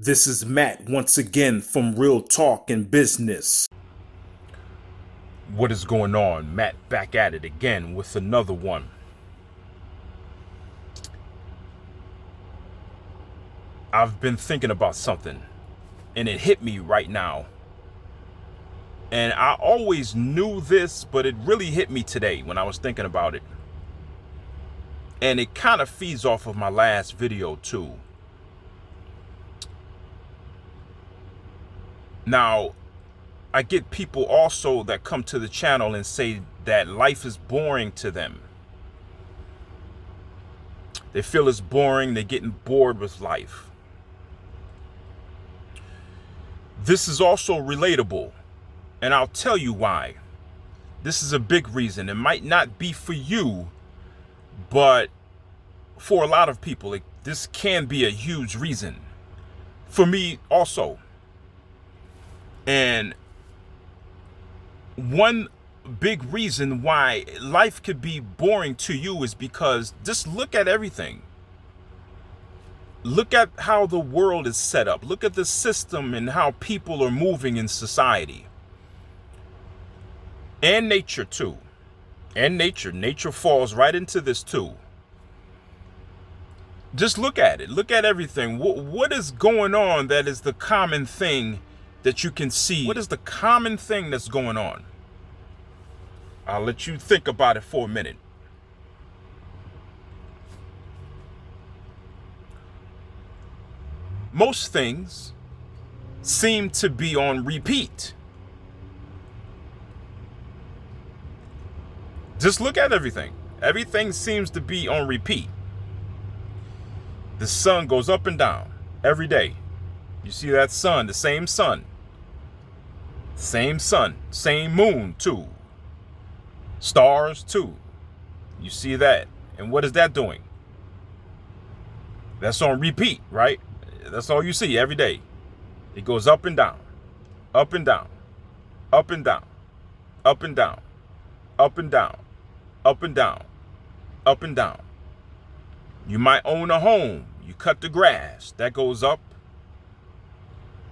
This is Matt once again from Real Talk and Business. What is going on? Matt back at it again with another one. I've been thinking about something and it hit me right now. And I always knew this, but it really hit me today when I was thinking about it. And it kind of feeds off of my last video too. Now, I get people also that come to the channel and say that life is boring to them. They feel it's boring, they're getting bored with life. This is also relatable, and I'll tell you why. This is a big reason. It might not be for you, but for a lot of people, this can be a huge reason. For me also. And one big reason why life could be boring to you is because just look at everything. Look at how the world is set up. Look at the system and how people are moving in society. And nature too. And nature falls right into this too. Just look at it. Look at everything. What is going on that is the common thing that you can see? What is the common thing that's going on? I'll let you think about it for a minute. Most things seem to be on repeat. Just look at everything. Everything seems to be on repeat. The sun goes up and down every day. You see that sun, the same sun. Same sun, same moon too. Stars too. You see that. And what is that doing? That's on repeat, right? That's all you see every day. It goes up and down, up and down, up and down, up and down, up and down, up and down, up and down. You might own a home. You cut the grass. That goes up.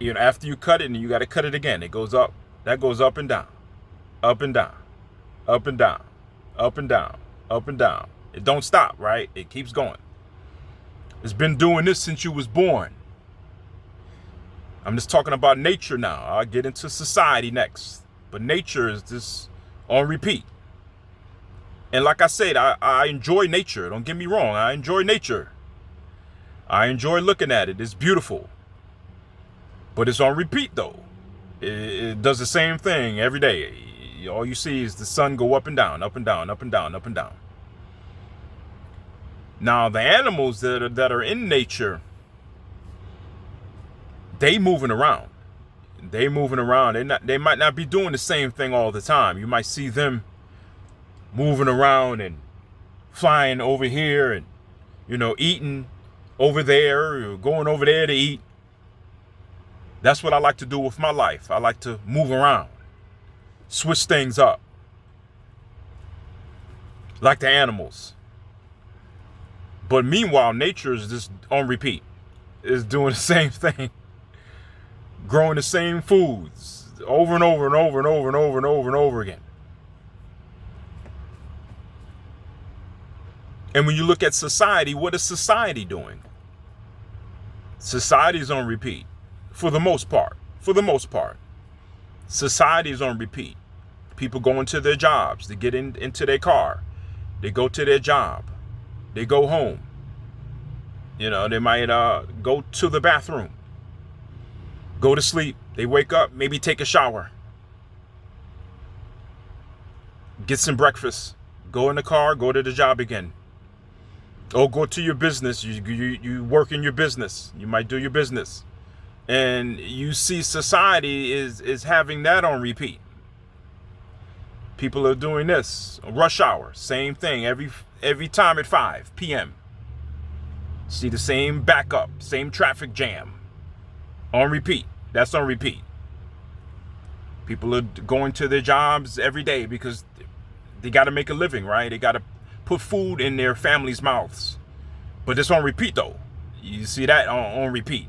You know, after you cut it, and you got to cut it again. It goes up. That goes up and down, up and down, up and down, up and down, up and down. It don't stop, right? It keeps going. It's been doing this since you was born. I'm just talking about nature now. I'll get into society next. But nature is just on repeat. And like I said, I enjoy nature. Don't get me wrong. I enjoy nature. I enjoy looking at it. It's beautiful. But it's on repeat, though. It does the same thing every day. All you see is the sun go up and down, up and down, up and down, up and down. Now, the animals that are in nature, they moving around. They moving around. They might not be doing the same thing all the time. You might see them moving around and flying over here and, eating over there or going over there to eat. That's what I like to do with my life. I like to move around, switch things up, like the animals. But meanwhile, nature is just on repeat. It's doing the same thing, growing the same foods over and over and over and over and over and over and over again. And when you look at society, what is society doing? Society is on repeat. For the most part, society is on repeat. People go into their jobs. They get into their car. They go to their job. They go home. They might go to the bathroom. Go to sleep. They wake up, maybe take a shower. Get some breakfast. Go in the car, go to the job again. Or go to your business. You work in your business. You might do your business. And you see society is having that on repeat. People are doing this. Rush hour, same thing every time at 5 p.m. See the same backup, same traffic jam. On repeat. That's on repeat. People are going to their jobs every day because they got to make a living, right? They got to put food in their families' mouths. But it's on repeat though. You see that on repeat.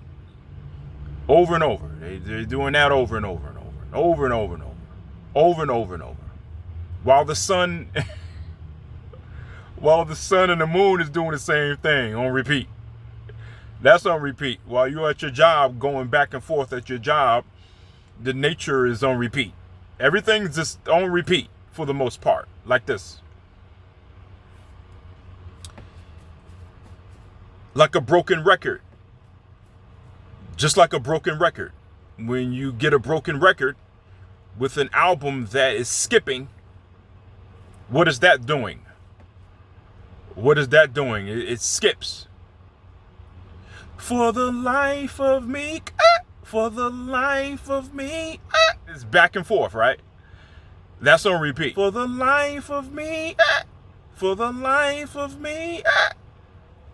Over and over. They're doing that over and over and over and over and over and over. Over and over and over. While the sun and the moon is doing the same thing on repeat. That's on repeat. While you're at your job going back and forth at your job, the nature is on repeat. Everything's just on repeat for the most part, like this. Like a broken record. Just like a broken record. When you get a broken record with an album that is skipping, what is that doing? What is that doing? It skips. For the life of me, for the life of me. It's back and forth, right? That's on repeat. For the life of me, for the life of me.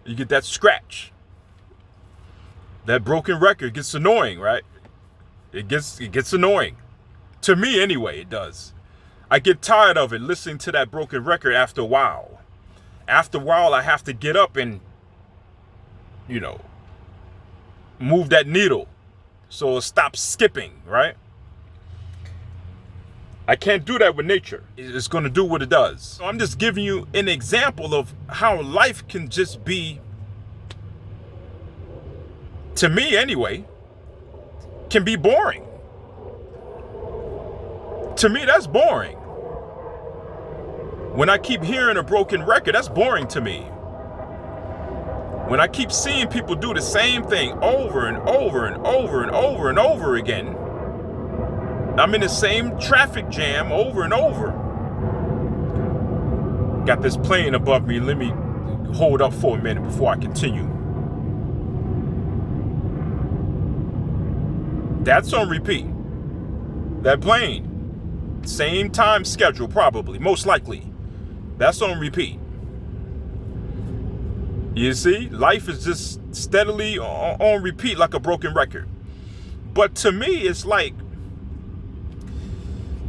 You get that scratch. That broken record gets annoying, right? It gets annoying. To me anyway, it does. I get tired of it listening to that broken record after a while. After a while, I have to get up and, move that needle so it stops skipping, right? I can't do that with nature. It's going to do what it does. So I'm just giving you an example of how life can just be, to me anyway, can be boring. To me, that's boring. When I keep hearing a broken record, that's boring to me. When I keep seeing people do the same thing over and over and over and over and over again, I'm in the same traffic jam over and over. Got this plane above me. Let me hold up for a minute before I continue. That's on repeat. That plane, same time schedule probably, most likely. That's on repeat. You see, life is just steadily on repeat like a broken record. But to me, it's like,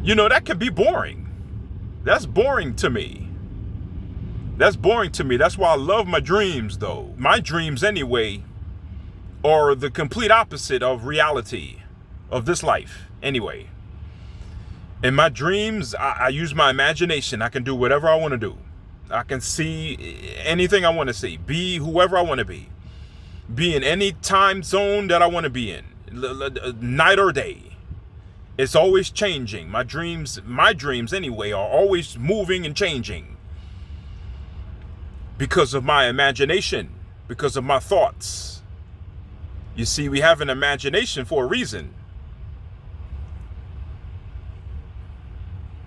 that can be boring. That's boring to me. That's boring to me. That's why I love my dreams, though. My dreams, anyway, are the complete opposite of reality of this life, anyway. In my dreams, I use my imagination. I can do whatever I want to do. I can see anything I want to see. Be whoever I want to be. Be in any time zone that I want to be in. Night or day. It's always changing. My dreams anyway, are always moving and changing. Because of my imagination. Because of my thoughts. You see, we have an imagination for a reason.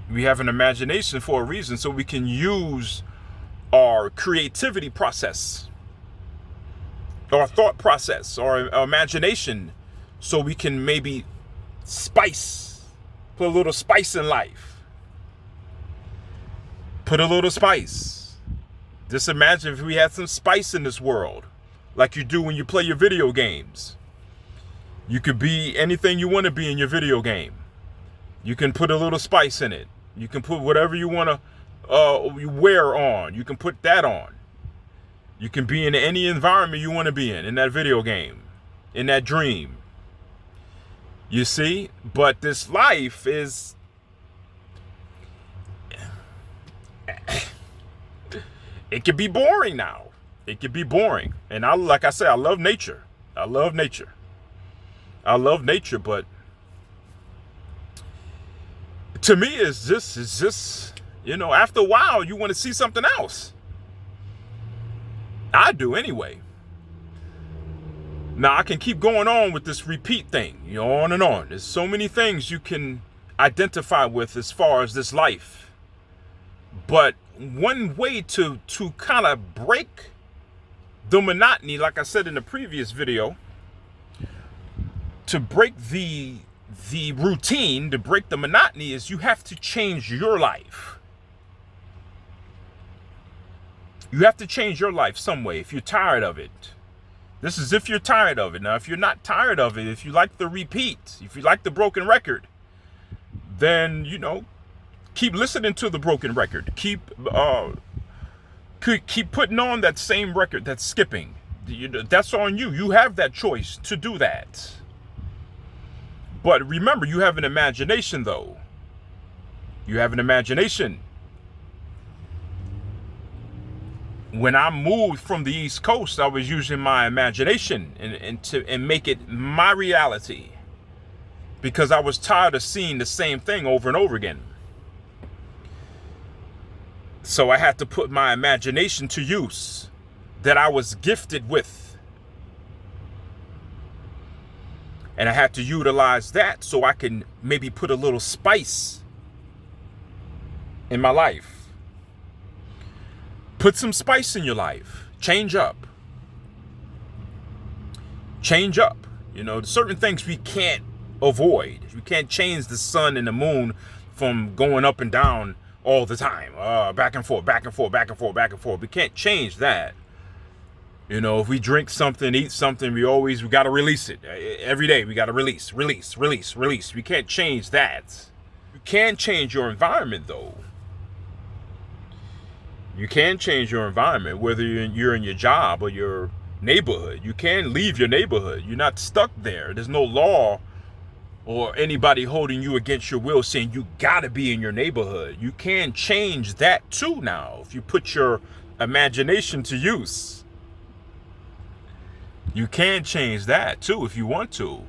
We have an imagination for a reason so we can use our creativity process, our thought process, our imagination, so we can maybe put a little spice in life. Put a little spice. Just imagine if we had some spice in this world, like you do when you play your video games. You could be anything you want to be in your video game. You can put a little spice in it. You can put whatever you want to wear on. You can put that on. You can be in any environment you want to be in that video game, in that dream. You see? But this life is... it can be boring now. It can be boring. And like I said, I love nature. I love nature. I love nature, but to me, it's just, after a while, you want to see something else. I do anyway. Now, I can keep going on with this repeat thing, on and on. There's so many things you can identify with as far as this life. But one way to kind of break the monotony, like I said in the previous video, to break the routine, to break the monotony, is you have to change your life. You have to change your life some way if you're tired of it. This is if you're tired of it. Now, if you're not tired of it, if you like the repeat, if you like the broken record, then, keep listening to the broken record. Keep putting on that same record that's skipping. That's on you. You have that choice to do that. But remember, you have an imagination, though. You have an imagination. When I moved from the East Coast, I was using my imagination and make it my reality, because I was tired of seeing the same thing over and over again. So I had to put my imagination to use that I was gifted with. And I had to utilize that so I can maybe put a little spice in my life. Put some spice in your life. Change up. Change up. You know, certain things we can't avoid. We can't change the sun and the moon from going up and down all the time. Back and forth, back and forth, back and forth, back and forth. We can't change that. You know, if we drink something, eat something, we got to release it. Every day we got to release. We can't change that. You can change your environment, though. You can change your environment, whether you're in your job or your neighborhood. You can leave your neighborhood. You're not stuck there. There's no law or anybody holding you against your will saying you got to be in your neighborhood. You can change that too now if you put your imagination to use. You can change that too if you want to.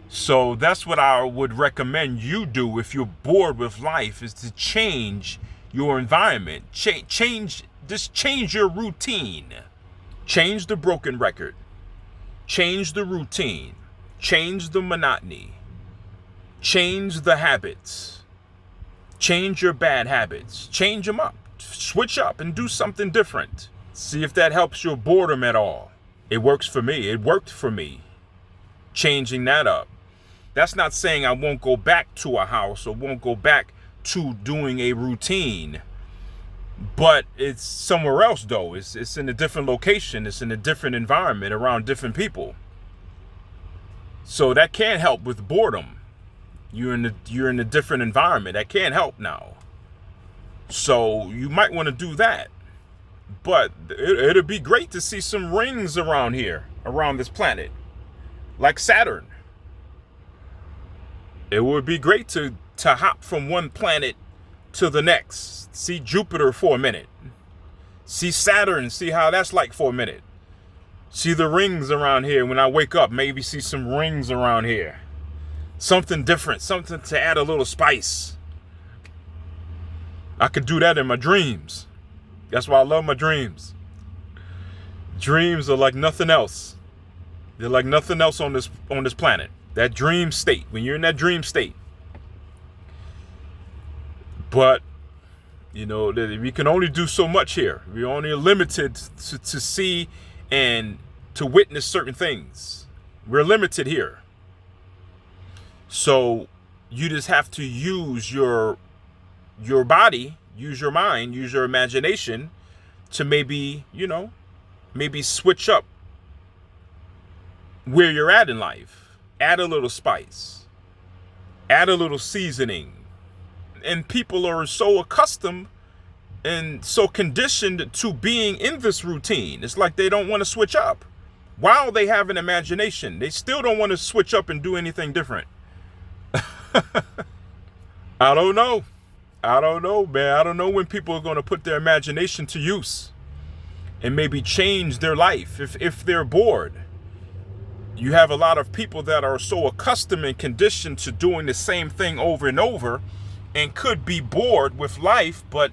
So that's what I would recommend you do if you're bored with life, is to change your environment. Change your routine. Change the broken record. Change the routine. Change the monotony. Change the habits. Change your bad habits. Change them up. Switch up and do something different. See if that helps your boredom at all. It works for me. It worked for me. Changing that up. That's not saying I won't go back to a house or won't go back to doing a routine, but it's somewhere else though. It's in a different location. It's in a different environment around different people. So that can help with boredom. You're in a different environment. That can help now. So you might want to do that. But it'd be great to see some rings around here, around this planet, like Saturn. It would be great to hop from one planet to the next. See Jupiter for a minute. See Saturn, see how that's like for a minute. See the rings around here. When I wake up, maybe see some rings around here. Something different, something to add a little spice. I could do that in my dreams. That's why I love my dreams. Dreams are like nothing else. They're like nothing else on this planet. That dream state, when you're in that dream state. But, you know, we can only do so much here. We're only limited to see and to witness certain things. We're limited here. So you just have to use your body, use your mind, use your imagination to maybe switch up where you're at in life. Add a little spice. Add a little seasoning. And people are so accustomed and so conditioned to being in this routine. It's like they don't want to switch up. While they have an imagination, they still don't want to switch up and do anything different. I don't know, man. I don't know when people are going to put their imagination to use and maybe change their life if they're bored. You have a lot of people that are so accustomed and conditioned to doing the same thing over and over and could be bored with life, but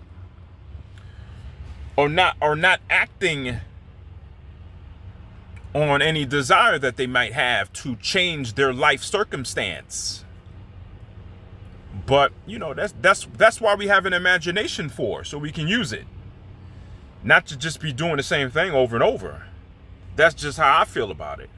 are not acting on any desire that they might have to change their life circumstance. But, you know, that's why we have an imagination for, so we can use it. Not to just be doing the same thing over and over. That's just how I feel about it.